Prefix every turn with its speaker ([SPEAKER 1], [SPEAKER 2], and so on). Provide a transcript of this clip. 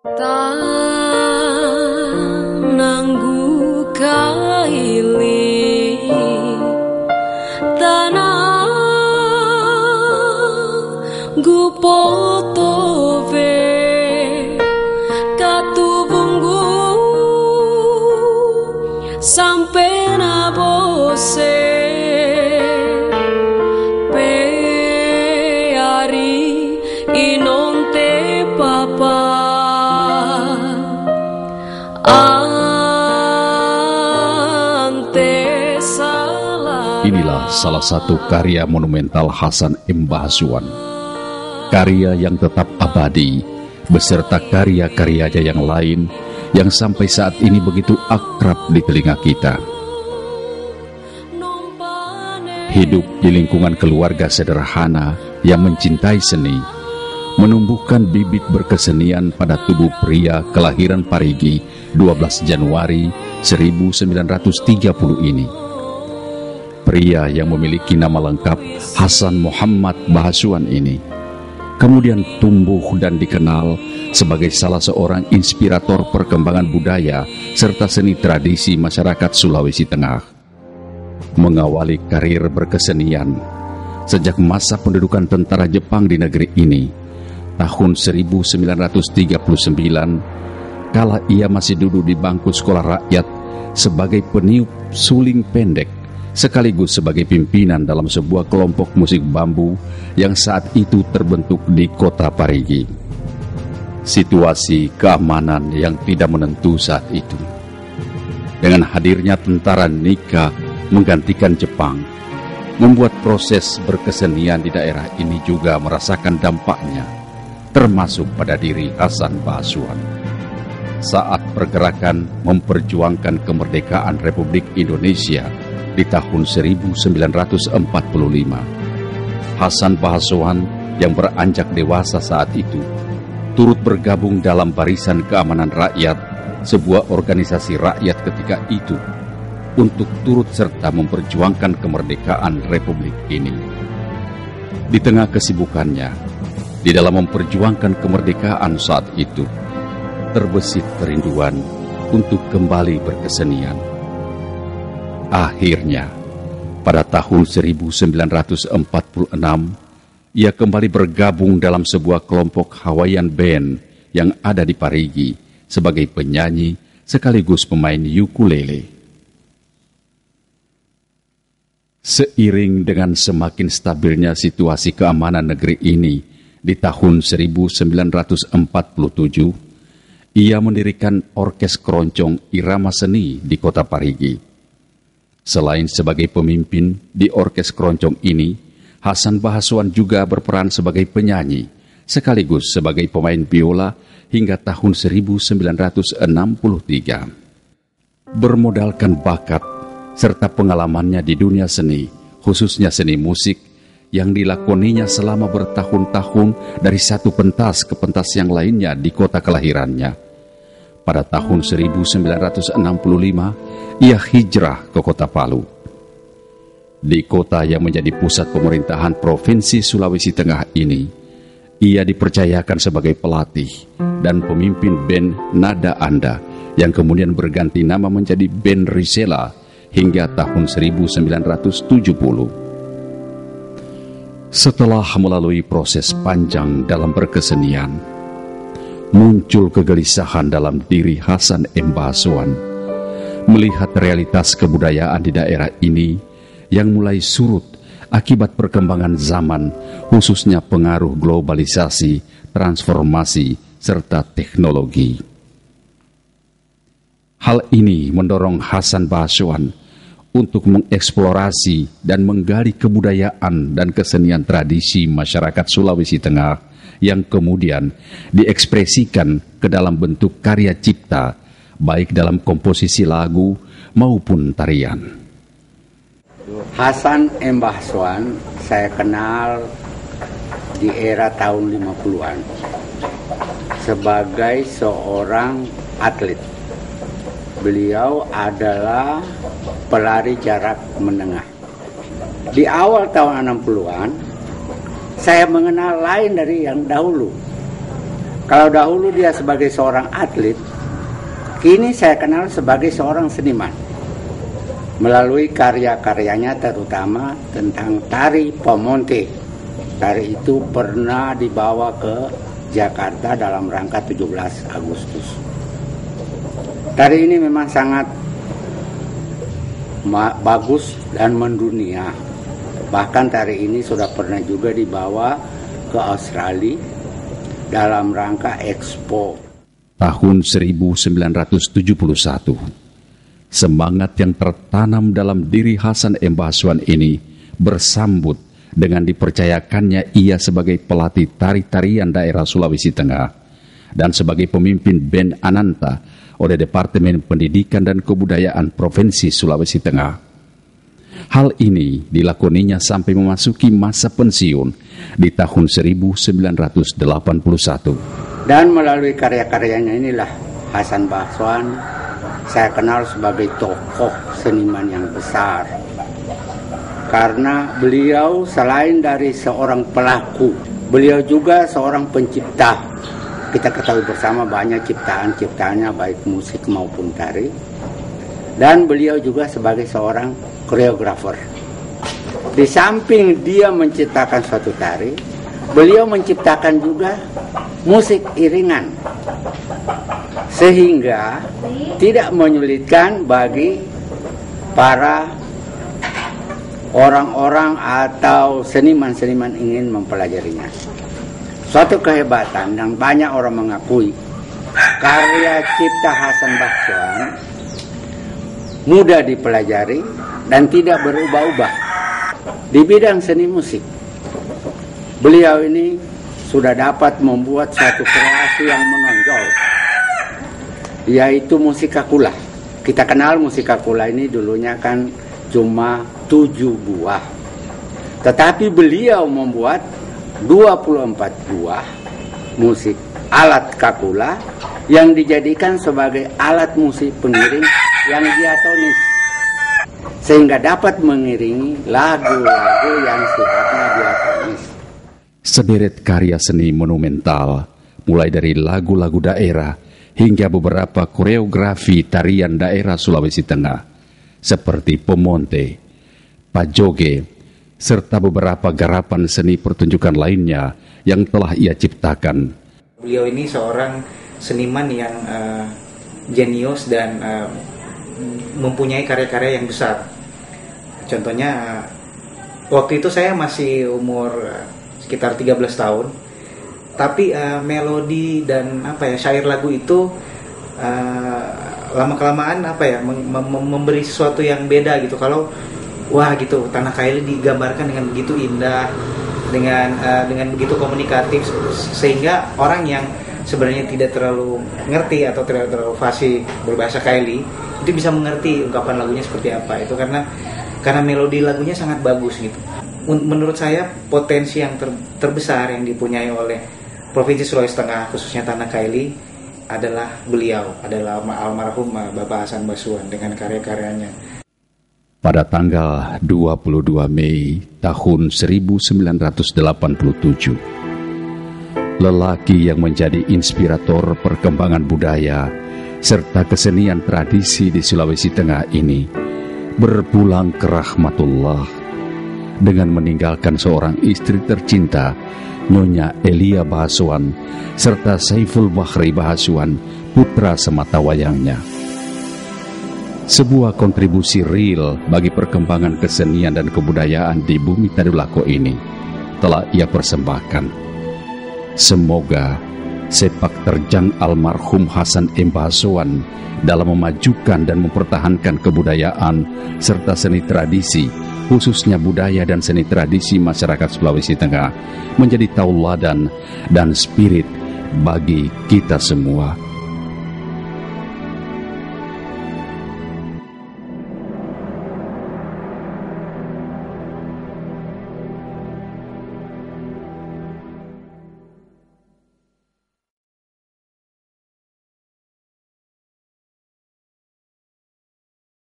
[SPEAKER 1] Tananggu kaili tanah gu potove katubunggu sampai nabose peari inonte papa.
[SPEAKER 2] Inilah salah satu karya monumental Hasan M. Bahasuan. Karya yang tetap abadi, beserta karya-karyanya yang lain yang sampai saat ini begitu akrab di telinga kita. Hidup di lingkungan keluarga sederhana yang mencintai seni, menumbuhkan bibit berkesenian pada tubuh pria kelahiran Parigi 12 Januari 1930 ini. Pria yang memiliki nama lengkap Hasan Muhammad Bahasuan ini kemudian tumbuh dan dikenal sebagai salah seorang inspirator perkembangan budaya serta seni tradisi masyarakat Sulawesi Tengah. Mengawali karir berkesenian sejak masa pendudukan tentara Jepang di negeri ini, tahun 1939, kala ia masih duduk di bangku sekolah rakyat sebagai peniup suling pendek, sekaligus sebagai pimpinan dalam sebuah kelompok musik bambu yang saat itu terbentuk di kota Parigi. Situasi keamanan yang tidak menentu saat itu, dengan hadirnya tentara Nika menggantikan Jepang, membuat proses berkesenian di daerah ini juga merasakan dampaknya, termasuk pada diri Hasan Bahasuan. Saat pergerakan memperjuangkan kemerdekaan Republik Indonesia di tahun 1945, Hasan Bahasuan yang beranjak dewasa saat itu turut bergabung dalam Barisan Keamanan Rakyat, sebuah organisasi rakyat ketika itu, untuk turut serta memperjuangkan kemerdekaan Republik ini. Di tengah kesibukannya di dalam memperjuangkan kemerdekaan saat itu, terbesit kerinduan untuk kembali berkesenian. Akhirnya, pada tahun 1946, ia kembali bergabung dalam sebuah kelompok Hawaiian Band yang ada di Parigi sebagai penyanyi sekaligus pemain ukulele. Seiring dengan semakin stabilnya situasi keamanan negeri ini di tahun 1947, ia mendirikan orkes keroncong irama seni di kota Parigi. Selain sebagai pemimpin di orkes keroncong ini, Hasan Bahasuan juga berperan sebagai penyanyi, sekaligus sebagai pemain biola hingga tahun 1963. Bermodalkan bakat serta pengalamannya di dunia seni, khususnya seni musik, yang dilakoninya selama bertahun-tahun dari satu pentas ke pentas yang lainnya di kota kelahirannya. Pada tahun 1965, ia hijrah ke kota Palu. Di kota yang menjadi pusat pemerintahan Provinsi Sulawesi Tengah ini, ia dipercayakan sebagai pelatih dan pemimpin band Nada Anda yang kemudian berganti nama menjadi band Risela hingga tahun 1970. Setelah melalui proses panjang dalam berkesenian, muncul kegelisahan dalam diri Hasan M. Bahasuan melihat realitas kebudayaan di daerah ini yang mulai surut akibat perkembangan zaman, khususnya pengaruh globalisasi, transformasi, serta teknologi. Hal ini mendorong Hasan Bahasuan untuk mengeksplorasi dan menggali kebudayaan dan kesenian tradisi masyarakat Sulawesi Tengah yang kemudian diekspresikan ke dalam bentuk karya cipta, baik dalam komposisi lagu maupun tarian.
[SPEAKER 3] Hasan M. Bahasuan saya kenal di era tahun 50-an sebagai seorang atlet. Beliau adalah pelari jarak menengah. Di awal tahun 60-an, saya mengenal lain dari yang dahulu. Kalau dahulu dia sebagai seorang atlet, kini saya kenal sebagai seorang seniman. Melalui karya-karyanya terutama tentang tari Pemonte. Tari itu pernah dibawa ke Jakarta dalam rangka 17 Agustus. Tari ini memang sangat bagus dan mendunia. Bahkan tari ini sudah pernah juga dibawa ke Australia dalam rangka Expo.
[SPEAKER 2] Tahun 1971, semangat yang tertanam dalam diri Hasan M. Basuan ini bersambut dengan dipercayakannya ia sebagai pelatih tari-tarian daerah Sulawesi Tengah dan sebagai pemimpin band Ananta oleh Departemen Pendidikan dan Kebudayaan Provinsi Sulawesi Tengah. Hal ini dilakoninya sampai memasuki masa pensiun di tahun 1981.
[SPEAKER 3] Dan melalui karya-karyanya inilah Hasan Basuan saya kenal sebagai tokoh seniman yang besar. Karena beliau selain dari seorang pelaku, beliau juga seorang pencipta. Kita ketahui bersama banyak ciptaan-ciptaannya baik musik maupun tari. Dan beliau juga sebagai seorang koreografer. Di samping dia menciptakan suatu tari, beliau menciptakan juga musik iringan. Sehingga tidak menyulitkan bagi para orang-orang atau seniman-seniman ingin mempelajarinya. Suatu kehebatan yang banyak orang mengakui karya cipta Hasan Basuan mudah dipelajari dan tidak berubah-ubah di bidang seni musik. Beliau ini sudah dapat membuat suatu kreasi yang menonjol, yaitu musikakula. Kita kenal musikakula ini dulunya kan cuma 7 buah. Tetapi beliau membuat 24 buah musik alat kakula yang dijadikan sebagai alat musik pengiring yang diatonis, sehingga dapat mengiringi lagu-lagu yang sifatnya diatonis.
[SPEAKER 2] Sederet karya seni monumental, mulai dari lagu-lagu daerah hingga beberapa koreografi tarian daerah Sulawesi Tengah, seperti Pemonte, Pajoge, serta beberapa garapan seni pertunjukan lainnya yang telah ia ciptakan.
[SPEAKER 4] Beliau ini seorang seniman yang jenius dan mempunyai karya-karya yang besar. Contohnya, waktu itu saya masih umur sekitar 13 tahun, tapi melodi dan syair lagu itu lama-kelamaan memberi sesuatu yang beda gitu. Kalau wah gitu, Tanah Kaili digambarkan dengan begitu indah, dengan begitu komunikatif, sehingga orang yang sebenarnya tidak terlalu ngerti atau tidak terlalu fasih berbahasa Kaili itu bisa mengerti ungkapan lagunya seperti apa. Itu karena melodi lagunya sangat bagus gitu. Menurut saya potensi yang terbesar yang dipunyai oleh Provinsi Sulawesi Tengah, khususnya Tanah Kaili, adalah almarhum Bapak Hasan Basuan dengan karya-karyanya.
[SPEAKER 2] Pada tanggal 22 Mei tahun 1987, lelaki yang menjadi inspirator perkembangan budaya serta kesenian tradisi di Sulawesi Tengah ini berpulang ke rahmatullah dengan meninggalkan seorang istri tercinta, Nyonya Elia Basuan, serta Saiful Bahri Basuan, putra sematawayangnya. Sebuah kontribusi real bagi perkembangan kesenian dan kebudayaan di bumi Tadulako ini telah ia persembahkan. Semoga sepak terjang almarhum Hasan M. Basuan dalam memajukan dan mempertahankan kebudayaan serta seni tradisi, khususnya budaya dan seni tradisi masyarakat Sulawesi Tengah, menjadi tauladan dan spirit bagi kita semua.